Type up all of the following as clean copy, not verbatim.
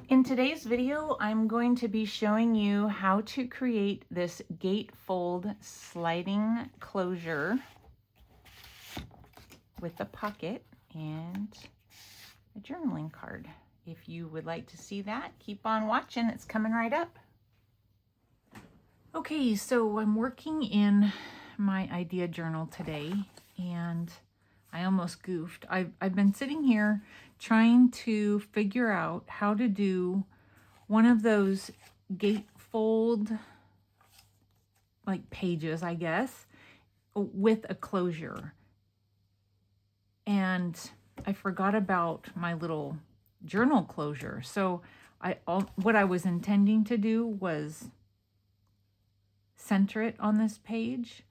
In today's video, I'm going to be showing you how to create this gatefold sliding closure with a pocket and a journaling card. If you would like to see that, keep on watching. It's coming right up. Okay, so I'm working in my idea journal today and I almost goofed. I've been sitting here trying to figure out how to do one of those gatefold like pages, I guess, with a closure. And I forgot about my little journal closure. So what I was intending to do was center it on this page.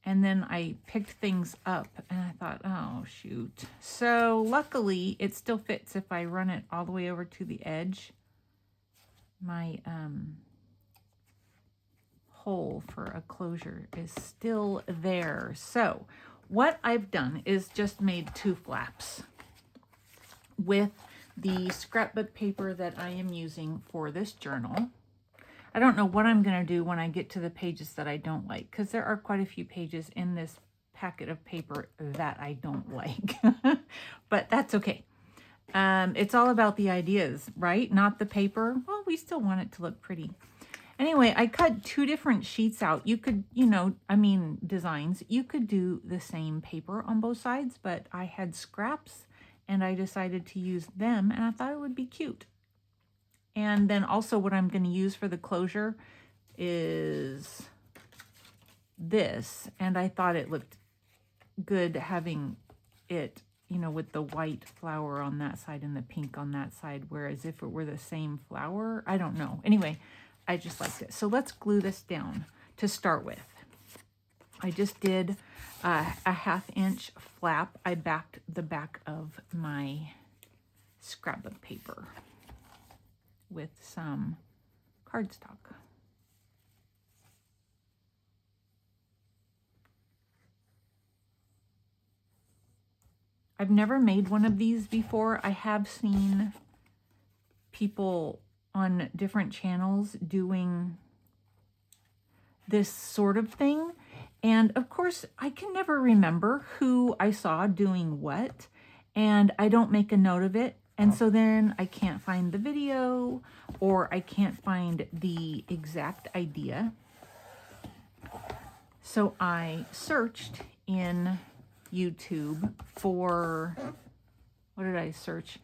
And then I picked things up and I thought, oh, shoot. So luckily it still fits if I run it all the way over to the edge. My hole for a closure is still there. So what I've done is just made two flaps with the scrapbook paper that I am using for this journal. I don't know what I'm going to do when I get to the pages that I don't like, because there are quite a few pages in this packet of paper that I don't like, but that's okay. It's all about the ideas, right? Not the paper. Well, we still want it to look pretty. Anyway, I cut two different sheets out. You could, designs. You could do the same paper on both sides, but I had scraps and I decided to use them and I thought it would be cute. And then also what I'm going to use for the closure is this. And I thought it looked good having it, with the white flower on that side and the pink on that side. Whereas if it were the same flower, I don't know. Anyway, I just liked it. So let's glue this down to start with. I just did a 1/2 inch flap. I backed the back of my scrapbook paper with some cardstock. I've never made one of these before. I have seen people on different channels doing this sort of thing. And of course, I can never remember who I saw doing what, and I don't make a note of it. And so then I can't find the video or I can't find the exact idea. So I searched in YouTube for, what did I search?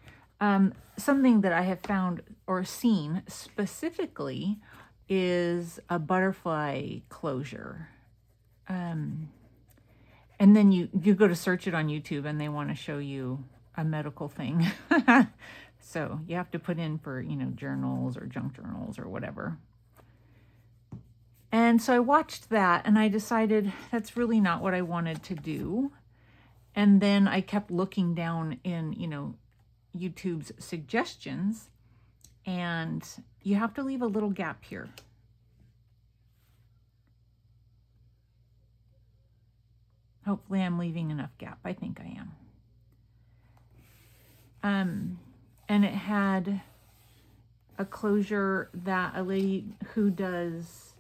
Something that I have found or seen specifically is a butterfly closure. And then you go to search it on YouTube and they want to show you a medical thing. So you have to put in for, journals or junk journals or whatever. And so I watched that and I decided that's really not what I wanted to do. And then I kept looking down in, YouTube's suggestions, and you have to leave a little gap here. Hopefully I'm leaving enough gap. I think I am. And it had a closure that a lady who does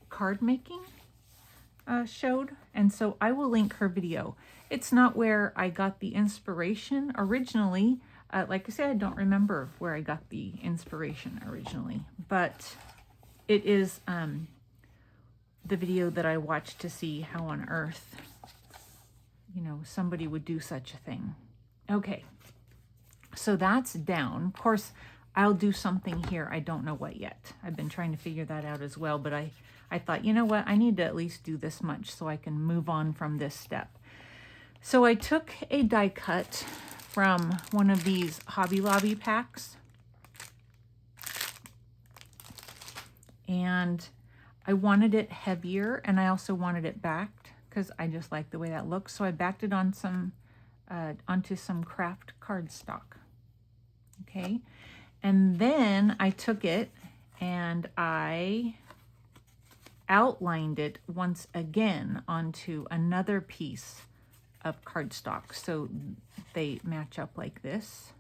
card making showed. And so I will link her video. It's not where I got the inspiration originally. Like I said, I don't remember where I got the inspiration originally, but it is the video that I watched to see how on earth, somebody would do such a thing. Okay, so that's down. Of course, I'll do something here. I don't know what yet. I've been trying to figure that out as well, but I thought, you know what? I need to at least do this much so I can move on from this step. So I took a die cut from one of these Hobby Lobby packs. And I wanted it heavier and I also wanted it backed because I just like the way that looks. So I backed it on onto some craft cardstock. Okay. And then I took it and I outlined it once again onto another piece of cardstock so they match up like this.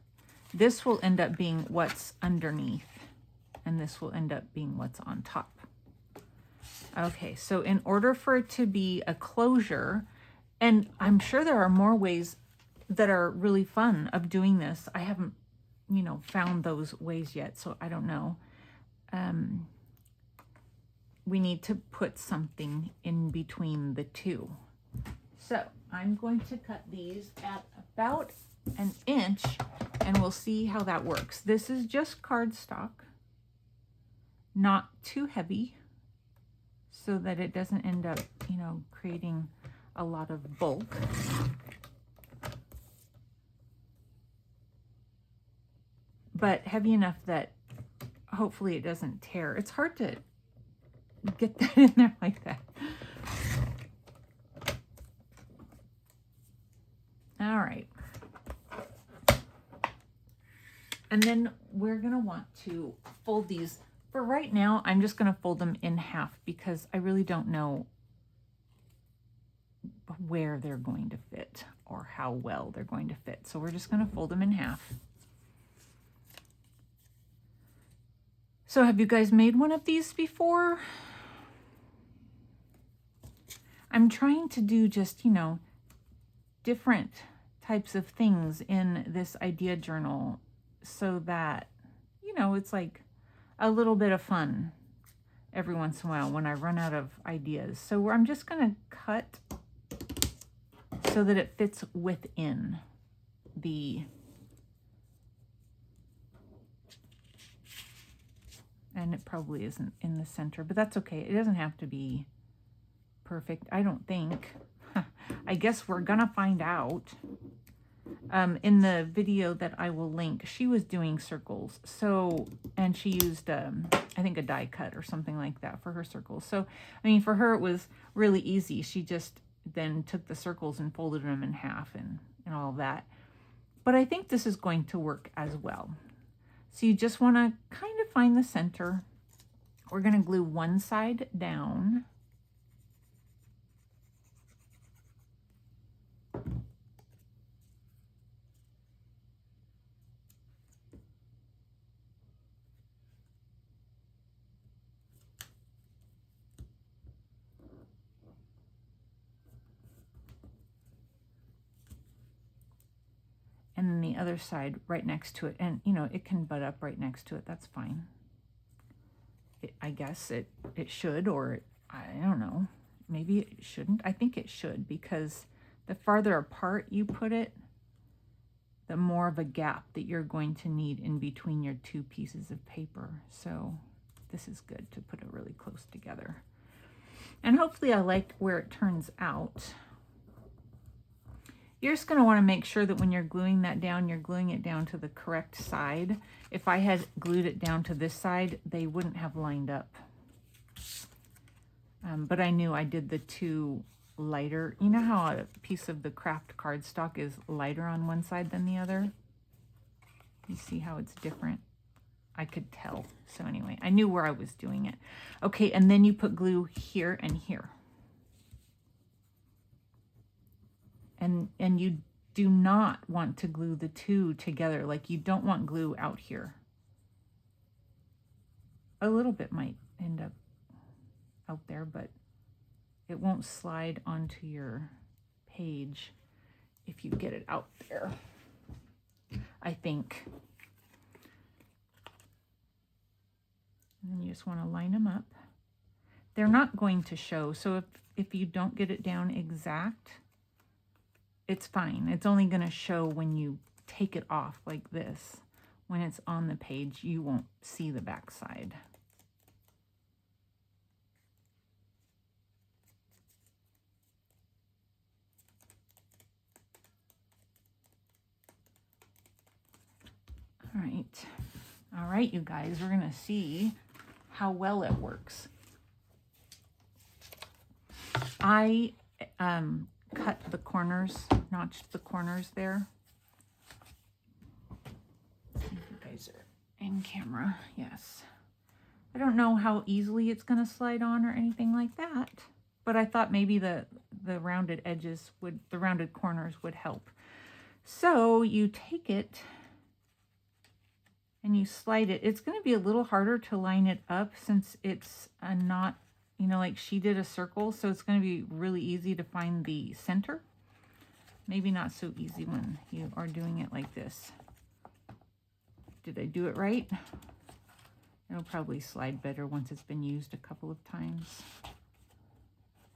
This will end up being what's underneath. and this will end up being what's on top. Okay, so in order for it to be a closure, and I'm sure there are more ways that are really fun of doing this. I haven't, you know, found those ways yet, so I don't know. We need to put something in between the two. So I'm going to cut these at about an inch, and we'll see how that works. This is just cardstock, not too heavy, so that it doesn't end up, you know, creating a lot of bulk. But heavy enough that hopefully it doesn't tear. It's hard to get that in there like that. All right. And then we're going to want to fold these. For right now, I'm just going to fold them in half because I really don't know where they're going to fit or how well they're going to fit. So we're just going to fold them in half. So have you guys made one of these before? I'm trying to do just, you know, different types of things in this idea journal so that, you know, it's like a little bit of fun every once in a while when I run out of ideas. So I'm just going to cut so that it fits within the, and it probably isn't in the center, but that's okay. It doesn't have to be perfect, I don't think. I guess we're gonna find out. In the video that I will link, she was doing circles. So, and she used, I think a die cut or something like that for her circles. So, I mean, for her, it was really easy. She just then took the circles and folded them in half and all of that. But I think this is going to work as well. So you just want to kind of find the center. We're going to glue one side down. And then the other side right next to it. And, you know, it can butt up right next to it. That's fine. I guess it should, or I don't know. Maybe it shouldn't. I think it should, because the farther apart you put it, the more of a gap that you're going to need in between your two pieces of paper. So this is good to put it really close together. And hopefully I like where it turns out. You're just going to want to make sure that when you're gluing that down, you're gluing it down to the correct side. If I had glued it down to this side, they wouldn't have lined up. But I knew I did the two lighter. You know how a piece of the craft cardstock is lighter on one side than the other? You see how it's different? I could tell. So anyway, I knew where I was doing it. Okay, and then you put glue here and here. And you do not want to glue the two together. Like, you don't want glue out here. A little bit might end up out there, but it won't slide onto your page if you get it out there, I think. And then you just want to line them up. They're not going to show, so if you don't get it down exact, it's fine. It's only going to show when you take it off like this. When it's on the page, you won't see the back side. All right, you guys, we're going to see how well it works. I cut the corners, notched the corners there. If you guys are in camera, yes. I don't know how easily it's going to slide on or anything like that, but I thought maybe the rounded edges would, the rounded corners would help. So you take it and you slide it. It's going to be a little harder to line it up since it's not, you know, like she did a circle, so it's going to be really easy to find the center. Maybe not so easy when you are doing it like this. Did I do it right? It'll probably slide better once it's been used a couple of times.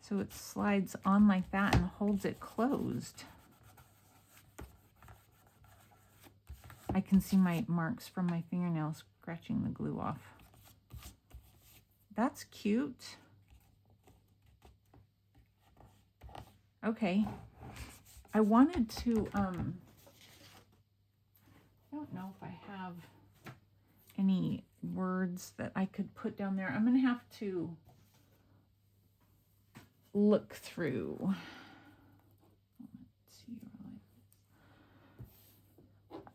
So it slides on like that and holds it closed. I can see my marks from my fingernails scratching the glue off. That's cute. Okay. I wanted to, I don't know if I have any words that I could put down there. I'm going to have to look through. Let's see.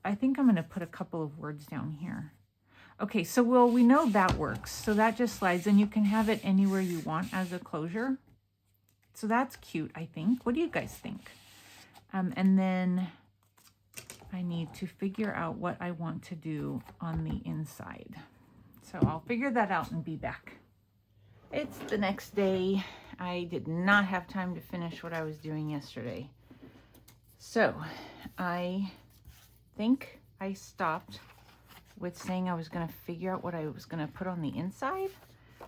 I think I'm going to put a couple of words down here. Okay, so well, we know that works. So that just slides, and you can have it anywhere you want as a closure. So that's cute, I think. What do you guys think? And then I need to figure out what I want to do on the inside. So I'll figure that out and be back. It's the next day. I did not have time to finish what I was doing yesterday. So I think I stopped with saying I was going to figure out what I was going to put on the inside.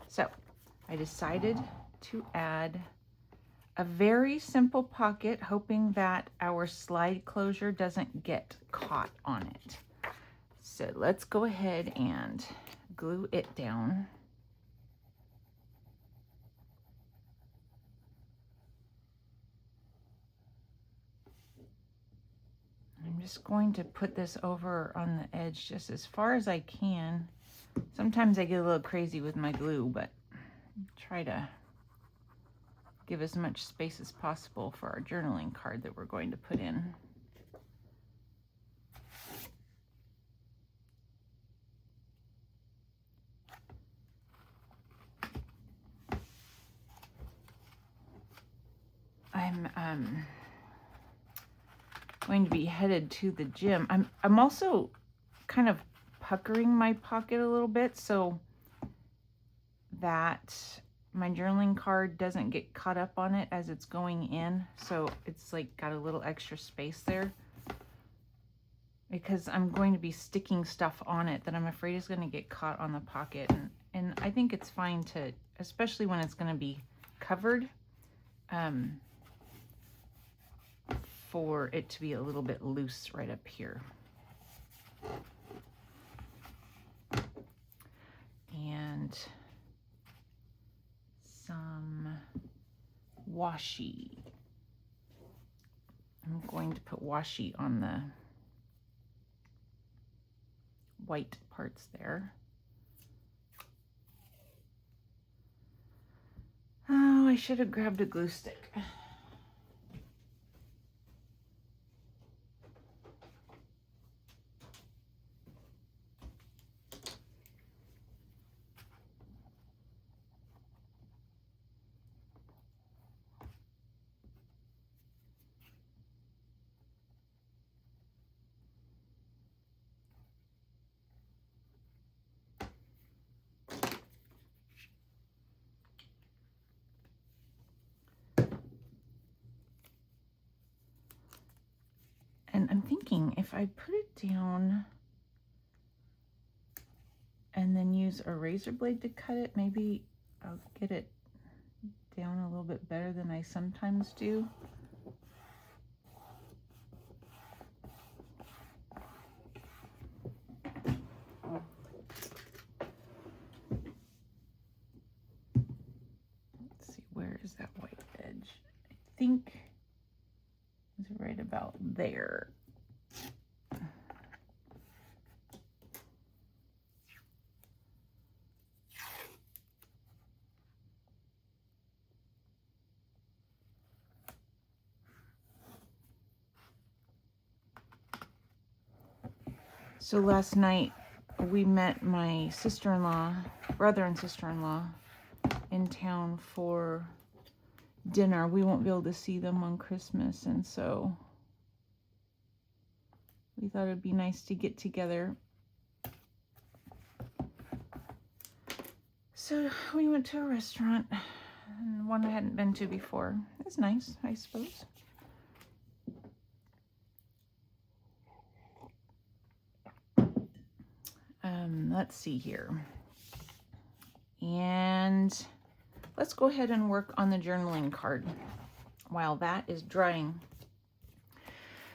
So I decided to add a very simple pocket, hoping that our slide closure doesn't get caught on it. So let's go ahead and glue it down. I'm just going to put this over on the edge just as far as I can. Sometimes I get a little crazy with my glue, but try to give as much space as possible for our journaling card that we're going to put in. I'm going to be headed to the gym. I'm also kind of puckering my pocket a little bit so that my journaling card doesn't get caught up on it as it's going in. So it's like got a little extra space there, because I'm going to be sticking stuff on it that I'm afraid is going to get caught on the pocket. And I think it's fine to, especially when it's going to be covered, for it to be a little bit loose right up here. And some washi. I'm going to put washi on the white parts there. Oh, I should have grabbed a glue stick. And I'm thinking if I put it down and then use a razor blade to cut it, maybe I'll get it down a little bit better than I sometimes do. Let's see, where is that white edge? I think it's right about there. So last night we met my sister-in-law, brother and sister-in-law in town for dinner. We won't be able to see them on Christmas, and so we thought it'd be nice to get together So we went to a restaurant, and one I hadn't been to before. It was nice, I suppose. Let's see here. And let's go ahead and work on the journaling card while that is drying.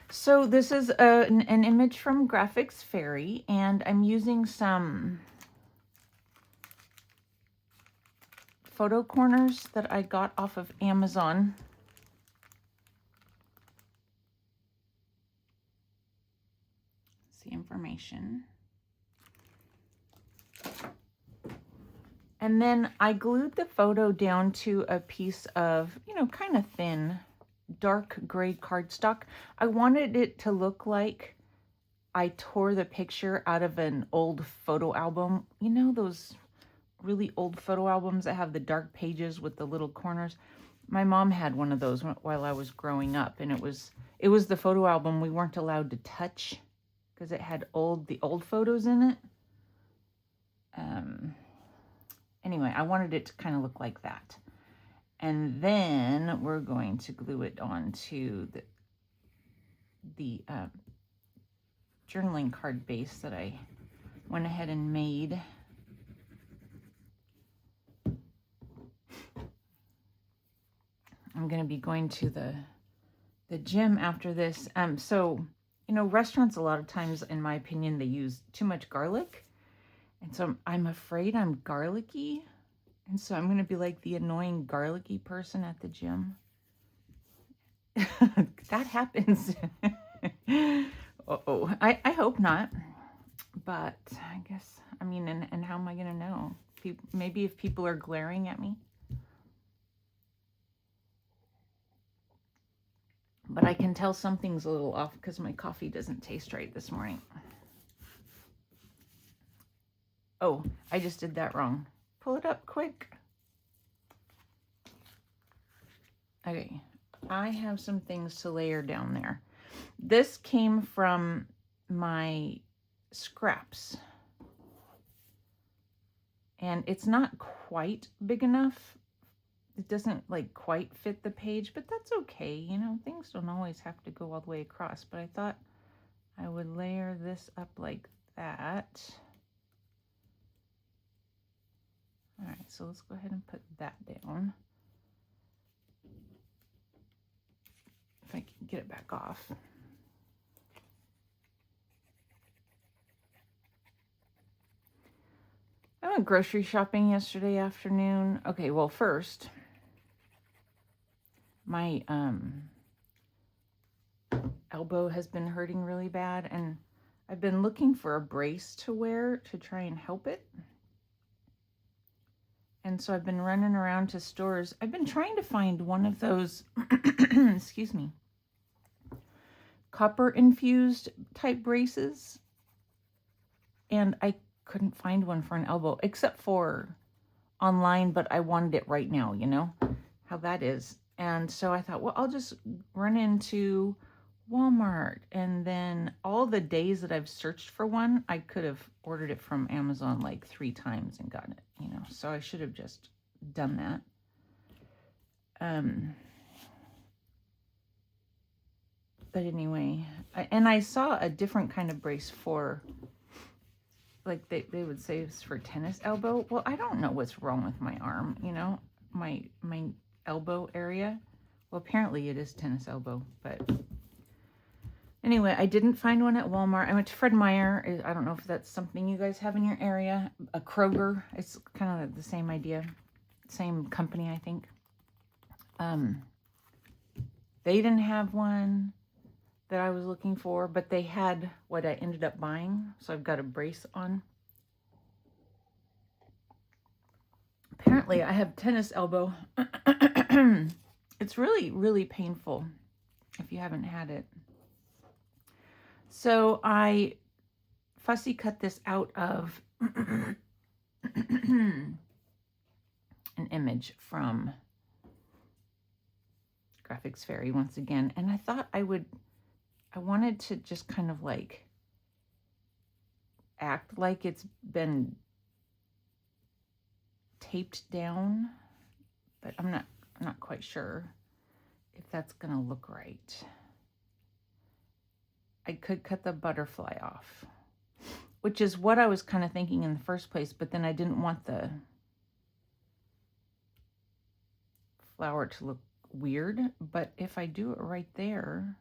So this is an image from Graphics Fairy, and I'm using some photo corners that I got off of Amazon. That's the information. And then I glued the photo down to a piece of, you know, kind of thin, dark gray cardstock. I wanted it to look like I tore the picture out of an old photo album. You know, those really old photo albums that have the dark pages with the little corners? My mom had one of those while I was growing up, and it was the photo album we weren't allowed to touch because it had the old photos in it. Anyway, I wanted it to kind of look like that. And then we're going to glue it onto the journaling card base that I went ahead and made. I'm going to be going to the gym after this. So, you know, restaurants a lot of times, in my opinion, they use too much garlic. And so I'm afraid I'm garlicky. And so I'm going to be like the annoying garlicky person at the gym. That happens. Uh-oh. I hope not. But I guess, I mean, and how am I going to know? Maybe if people are glaring at me. But I can tell something's a little off because my coffee doesn't taste right this morning. Oh, I just did that wrong. Pull it up quick. Okay, I have some things to layer down there. This came from my scraps. And it's not quite big enough. It doesn't like quite fit the page, but that's okay. You know, things don't always have to go all the way across. But I thought I would layer this up like that. All right, so let's go ahead and put that down. If I can get it back off. I went grocery shopping yesterday afternoon. Okay, well, first, my elbow has been hurting really bad, and I've been looking for a brace to wear to try and help it. And so I've been running around to stores. I've been trying to find one of those, excuse me, copper infused type braces. And I couldn't find one for an elbow except for online, but I wanted it right now, you know how that is. And so I thought, well, I'll just run into Walmart. And then all the days that I've searched for one, I could have ordered it from Amazon like 3 times and gotten it, you know. So I should have just done that. But anyway, I saw a different kind of brace for, like they would say it's for tennis elbow. Well, I don't know what's wrong with my arm, you know, my elbow area. Well, apparently it is tennis elbow, but anyway, I didn't find one at Walmart. I went to Fred Meyer. I don't know if that's something you guys have in your area. A Kroger. It's kind of the same idea. Same company, I think. They didn't have one that I was looking for, but they had what I ended up buying. So I've got a brace on. Apparently I have tennis elbow. It's really, really painful if you haven't had it. So I fussy cut this out of an image from Graphics Fairy once again. And I thought I wanted to just kind of like act like it's been taped down, but I'm not quite sure if that's gonna look right. I could cut the butterfly off, which is what I was kind of thinking in the first place, but then I didn't want the flower to look weird. But if I do it right there,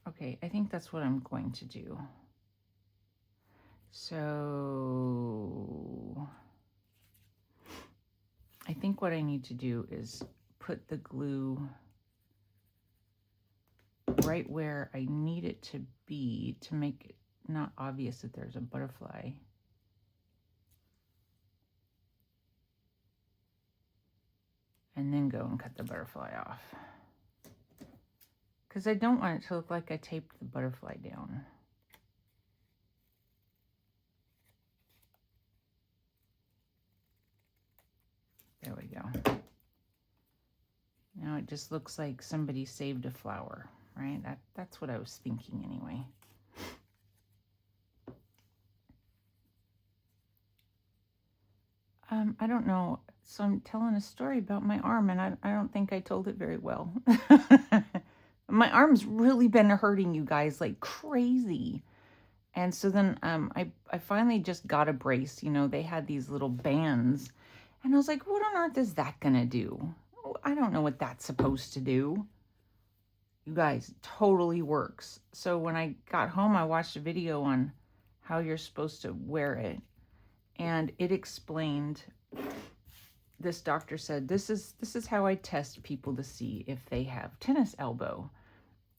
okay, I think that's what I'm going to do. So I think what I need to do is put the glue right where I need it to be to make it not obvious that there's a butterfly. And then go and cut the butterfly off. Because I don't want it to look like I taped the butterfly down. There we go. Now it just looks like somebody saved a flower, right? That's what I was thinking anyway. I don't know. So I'm telling a story about my arm, and I don't think I told it very well. My arm's really been hurting, you guys, like crazy. And so then I finally just got a brace. You know, they had these little bands. And I was like, what on earth is that going to do? I don't know what that's supposed to do. You guys, totally works. So when I got home, I watched a video on how you're supposed to wear it. And it explained, this doctor said, this is how I test people to see if they have tennis elbow.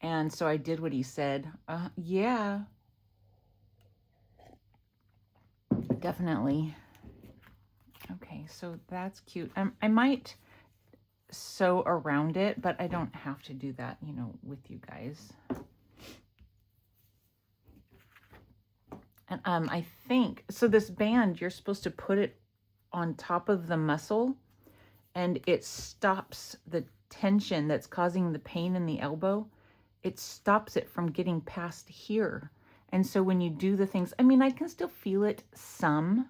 And so I did what he said. Yeah, definitely. Okay, so that's cute. I might sew around it, but I don't have to do that, you know, with you guys. And I think, so this band, you're supposed to put it on top of the muscle, and it stops the tension that's causing the pain in the elbow. It stops it from getting past here. And so when you do the things, I mean, I can still feel it some,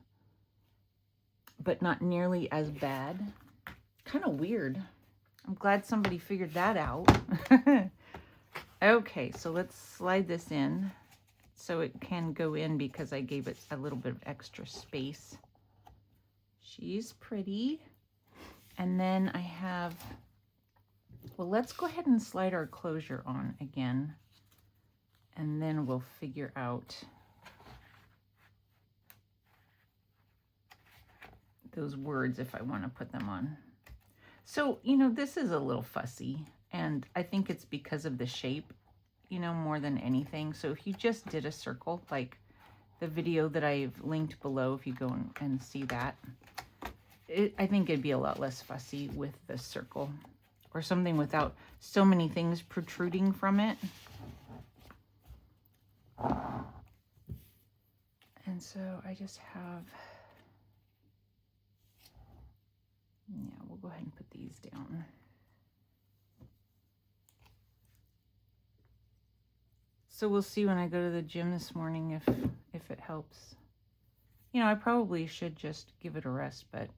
but not nearly as bad. Kind of weird. I'm glad somebody figured that out. Okay, so let's slide this in so it can go in because I gave it a little bit of extra space. She's pretty. And then I have, well, let's go ahead and slide our closure on again. And then we'll figure out those words if I want to put them on. So, you know, this is a little fussy, and I think it's because of the shape, you know, more than anything. So if you just did a circle, like the video that I've linked below, if you go and see that, I think it'd be a lot less fussy with the circle or something without so many things protruding from it. And so I just have, yeah, we'll go ahead and put these down. So we'll see when I go to the gym this morning if it helps. You know, I probably should just give it a rest, but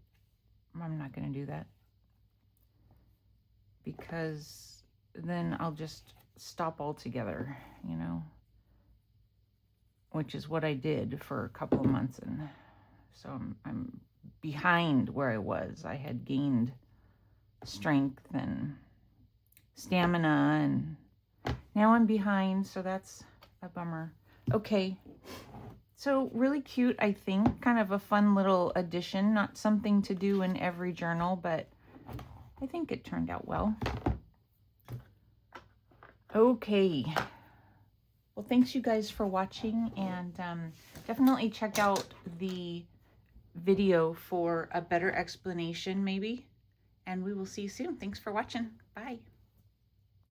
I'm not going to do that. Because then I'll just stop altogether, you know. Which is what I did for a couple of months. And so I'm behind where I was. I had gained strength and stamina, and now I'm behind, so that's a bummer. Okay, so really cute, I think. Kind of a fun little addition. Not something to do in every journal, but I think it turned out well. Okay. Well, thanks you guys for watching, and definitely check out the video for a better explanation maybe, and we will see you soon. Thanks for watching. Bye.